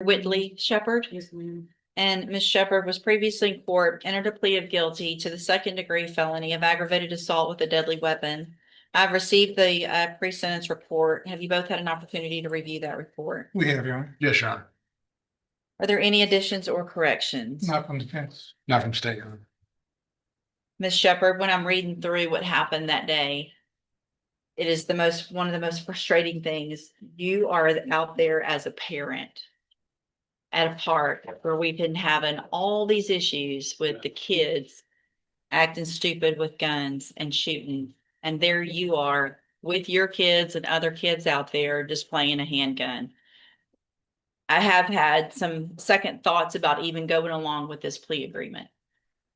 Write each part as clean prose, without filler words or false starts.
Whitley Shepherd. Yes, ma'am. And Ms. Shepherd was previously in court, entered a plea of guilty to the second-degree felony of aggravated assault with a deadly weapon. I've received the pre-sentence report. Have you both had an opportunity to review that report? We have, Your Honor. Yes, Your Honor. Are there any additions or corrections? Not from defense. Not from state, Your Honor. Ms. Shepherd, when I'm reading through what happened that day, it is one of the most frustrating things. You are out there as a parent at a park where we've been having all these issues with the kids acting stupid with guns and shooting. And there you are with your kids and other kids out there displaying a handgun. I have had some second thoughts about even going along with this plea agreement,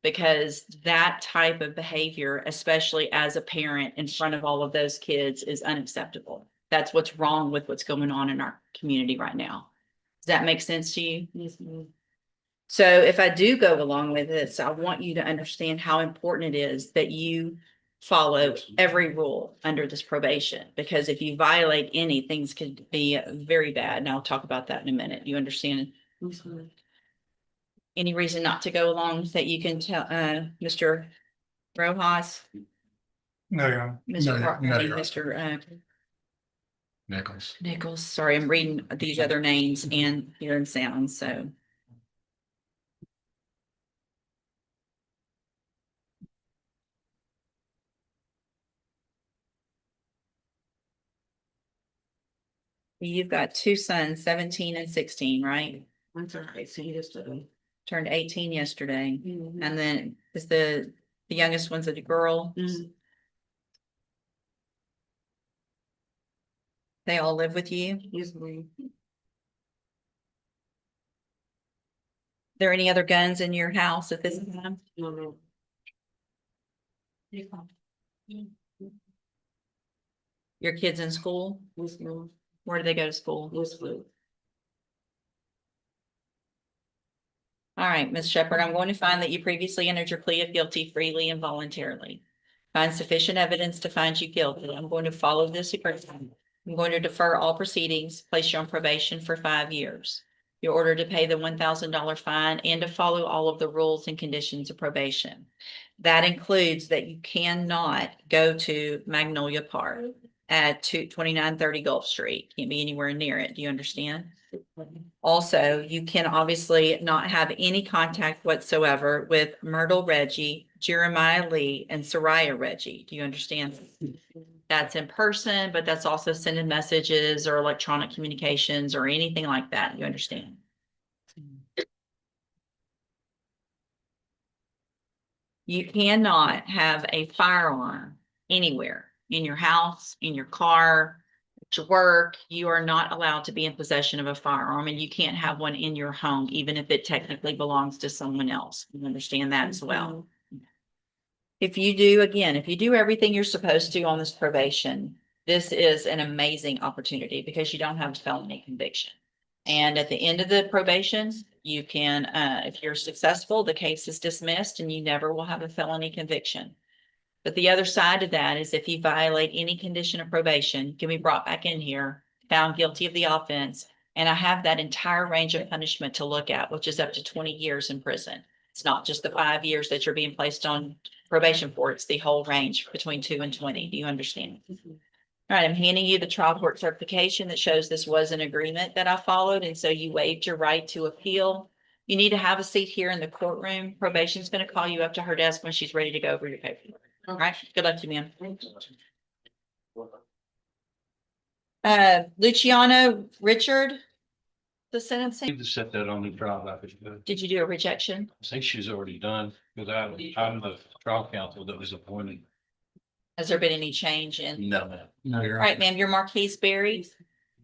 because that type of behavior, especially as a parent in front of all of those kids, is unacceptable. That's what's wrong with what's going on in our community right now. Does that make sense to you? Yes, ma'am. So if I do go along with this, I want you to understand how important it is that you follow every rule under this probation, because if you violate any, things could be very bad. And I'll talk about that in a minute. You understand? Yes, ma'am. Any reason not to go along that you can tell, Mr. Rojas? No, Your Honor. Mr. No, Cro- no, I mean, you're right. Mr. Nichols. Nichols, sorry, I'm reading these other names and hearing sounds, so. You've got two sons, 17 and 16, right? I'm sorry, I see yesterday. Turned 18 yesterday. Mhm. And then is the youngest one's a girl? Mhm. They all live with you? Yes, ma'am. There any other guns in your house at this time? No, no. Your kids in school? Yes, ma'am. Where do they go to school? Yes, ma'am. All right, Ms. Shepherd, I'm going to find that you previously entered your plea of guilty freely and voluntarily. Find sufficient evidence to find you guilty. I'm going to follow this agreement. I'm going to defer all proceedings, place you on probation for 5 years. You're ordered to pay the $1,000 fine and to follow all of the rules and conditions of probation. That includes that you cannot go to Magnolia Park at 2930 Gulf Street. Can't be anywhere near it. Do you understand? Also, you can obviously not have any contact whatsoever with Myrtle Reggie, Jeremiah Lee, and Soraya Reggie. Do you understand? That's in person, but that's also sending messages or electronic communications or anything like that. You understand? You cannot have a firearm anywhere in your house, in your car, at your work. You are not allowed to be in possession of a firearm, and you can't have one in your home, even if it technically belongs to someone else. You understand that as well. If you do everything you're supposed to on this probation, this is an amazing opportunity because you don't have a felony conviction. And at the end of the probation, you can, if you're successful, the case is dismissed and you never will have a felony conviction. But the other side of that is if you violate any condition of probation, can be brought back in here, found guilty of the offense, and I have that entire range of punishment to look at, which is up to 20 years in prison. It's not just the 5 years that you're being placed on probation for, it's the whole range between 2 and 20. Do you understand? All right, I'm handing you the trial court certification that shows this was an agreement that I followed, and so you waived your right to appeal. You need to have a seat here in the courtroom. Probation's going to call you up to her desk when she's ready to go over your paperwork. All right, good luck to you, ma'am. Luciano Richard, the sentencing. Need to set that on the trial docket. I Did you do a rejection? think she's already done, because I'm the trial counsel that was appointed. Has there been any change in? No, ma'am. No, you're All right, ma'am, your Marquise Berry.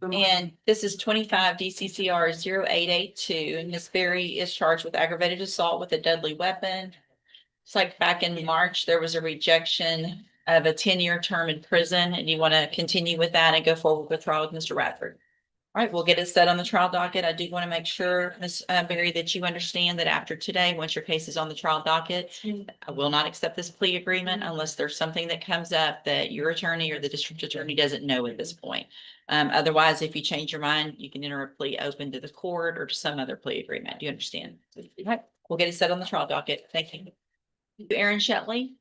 And this is 25 DCCR 0882, and Miss Berry is charged with aggravated assault with a deadly weapon. It's like back in March, there was a rejection of a 10-year term in prison, and you want to continue with that and go forward with trial with Mr. Radford. All right, we'll get it set on the trial docket. I do want to make sure, Ms. Berry, that you understand that after today, once your case is on the trial docket, I will not accept this plea agreement unless there's something that comes up that your attorney or the district attorney doesn't know at this point. Otherwise, if you change your mind, you can enter a plea open to the court or to some other plea agreement. Do you understand? All right, we'll get it set on the trial docket. Thank you. Aaron Shetley.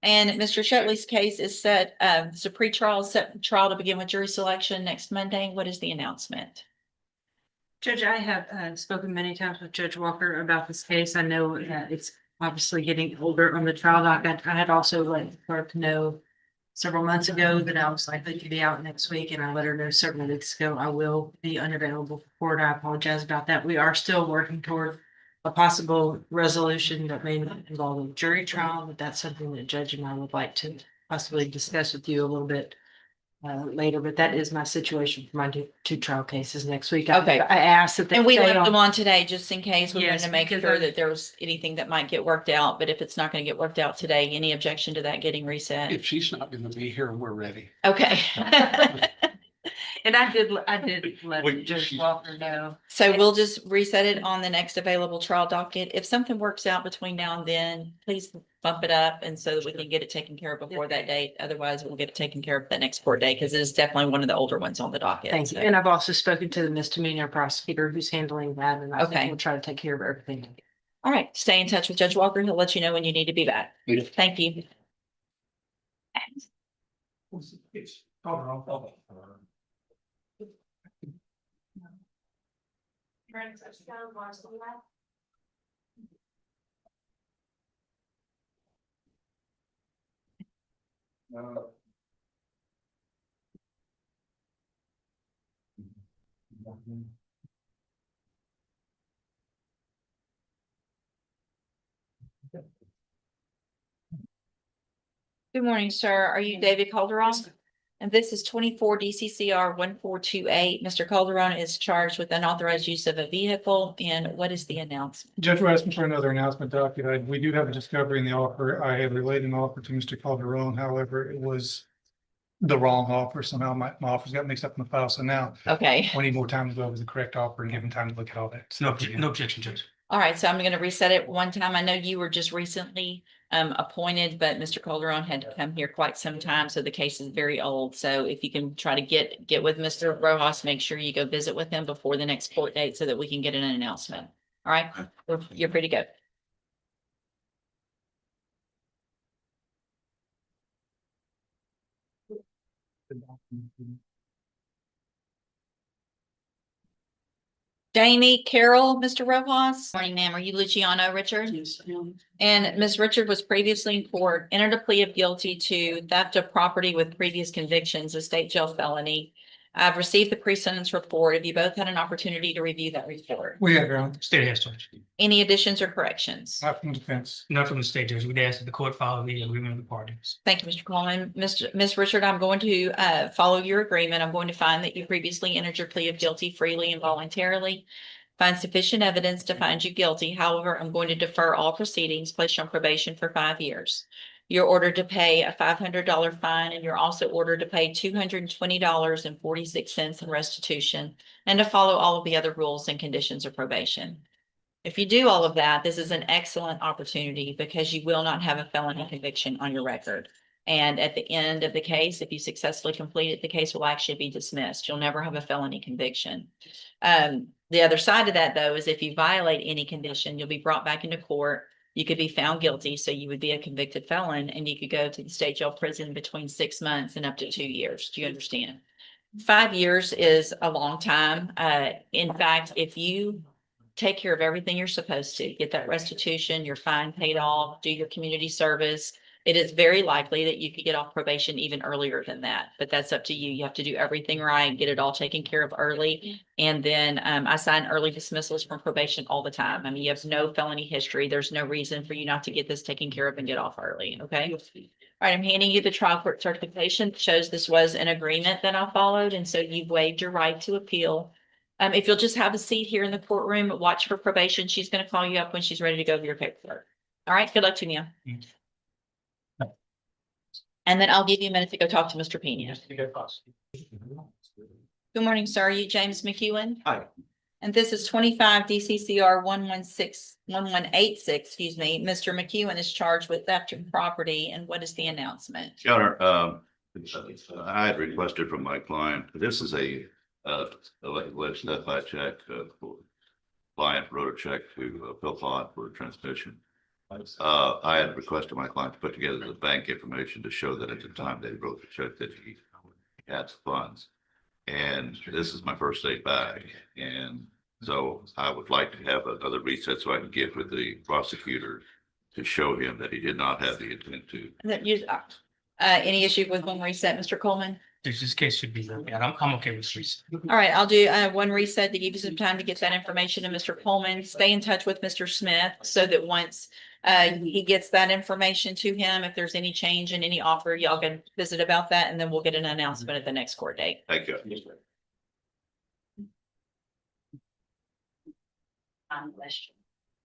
And Mr. Shetley's case is set, it's a pretrial set trial to begin with jury selection next Monday. What is the announcement? Judge, I have spoken many times with Judge Walker about this case. I know that it's obviously getting older on the trial docket. I had also let the clerk know several months ago that I was likely to be out next week, and I let her know several weeks ago I will be unavailable for court. I apologize about that. We are still working toward a possible resolution that may not involve a jury trial, but that's something that Judge and I would like to possibly discuss with you a little bit later. But that is my situation for my two trial cases next week. Okay. I asked that they And we stay left them on today just in case. We wanted Yes, to make because sure I- that there was anything that might get worked out, but if it's not going to get worked out today, any objection to that getting reset? If she's not gonna be here, we're ready. Okay. And I did let Wait, Judge she's- Walker know. So we'll just reset it on the next available trial docket. If something works out between now and then, please bump it up and so that we can get it taken care of before that date. Otherwise, we'll get it taken care of that next court day because it is definitely one of the older ones on the docket. Thank you. So- And I've also spoken to the misdemeanor prosecutor who's handling that, and I Okay. think we'll try to take care of everything. All right, stay in touch with Judge Walker. He'll let you know when you need to be back. Yes. Thank you. Good morning, sir. Are you David Calderon? And this is 24 DCCR 1428. Mr. Calderon is charged with unauthorized use of a vehicle. And what is the announcement? Judge, we're asking for another announcement document. We do have a discovery in the offer. I have relayed an offer to Mr. Calderon. However, it was the wrong offer. Somehow my offers got mixed up in the file. So now Okay. we need more time to go over the correct offer and give him time to look at all that. No, no objection, Judge. All right, so I'm going to reset it one time. I know you were just recently appointed, but Mr. Calderon had to come here quite some time, so the case is very old. So if you can try to get with Mr. Rojas, make sure you go visit with him before the next court date so that we can get an announcement. All right, you're free to go. Jamie Carroll, Mr. Rojas. Morning, ma'am. Are you Luciano Richard? Yes. And Ms. Richard was previously in court, entered a plea of guilty to theft of property with previous convictions, a state jail felony. I've received the pre-sentence report. Have you both had an opportunity to review that report? We have, Your Honor. State has Judge. Any additions or corrections? Not from defense. Not from the state judge. We'd ask that the court follow the agreement of the parties. Thank you, Mr. Coleman. Ms. Richard, I'm going to follow your agreement. I'm going to find that you previously entered your plea of guilty freely and voluntarily. Find sufficient evidence to find you guilty. However, I'm going to defer all proceedings, place you on probation for 5 years. You're ordered to pay a $500 fine, and you're also ordered to pay $220.46 in restitution and to follow all of the other rules and conditions of probation. If you do all of that, this is an excellent opportunity because you will not have a felony conviction on your record. And at the end of the case, if you successfully complete it, the case will actually be dismissed. You'll never have a felony conviction. The other side of that, though, is if you violate any condition, you'll be brought back into court. You could be found guilty, so you would be a convicted felon, and you could go to the state jail prison between 6 months and up to 2 years. Do you understand? 5 years is a long time. In fact, if you take care of everything you're supposed to, get that restitution, your fine paid off, do your community service, it is very likely that you could get off probation even earlier than that, but that's up to you. You have to do everything right, get it all taken care of early. And then I sign early dismissals from probation all the time. I mean, you have no felony history. There's no reason for you not to get this taken care of and get off early, okay? All right, I'm handing you the trial court certification that shows this was an agreement that I followed, and so you've waived your right to appeal. If you'll just have a seat here in the courtroom, watch for probation. She's going to call you up when she's ready to go over your paperwork. All right, good luck to you. And then I'll give you a minute to go talk to Mr. Pena. Good morning, sir. Are you James McEwen? Hi. And this is 25 DCCR 1186, excuse me. Mr. McEwen is charged with theft of property, and what is the announcement? Your Honor, I had requested from my client, this is a step-by check, client wrote a check to Phil Pott for transmission. I had requested my client to put together the bank information to show that at the time they wrote the check that he had funds. And this is my first day back, and so I would like to have another reset so I can get with the prosecutor to show him that he did not have the intent to. Any issue with one reset, Mr. Coleman? This case should be looked at. I'm okay with this. All right, I'll do one reset to give you some time to get that information to Mr. Coleman. Stay in touch with Mr. Smith so that once he gets that information to him, if there's any change in any offer, y'all can visit about that, and then we'll get an announcement at the next court date. Thank you. Question.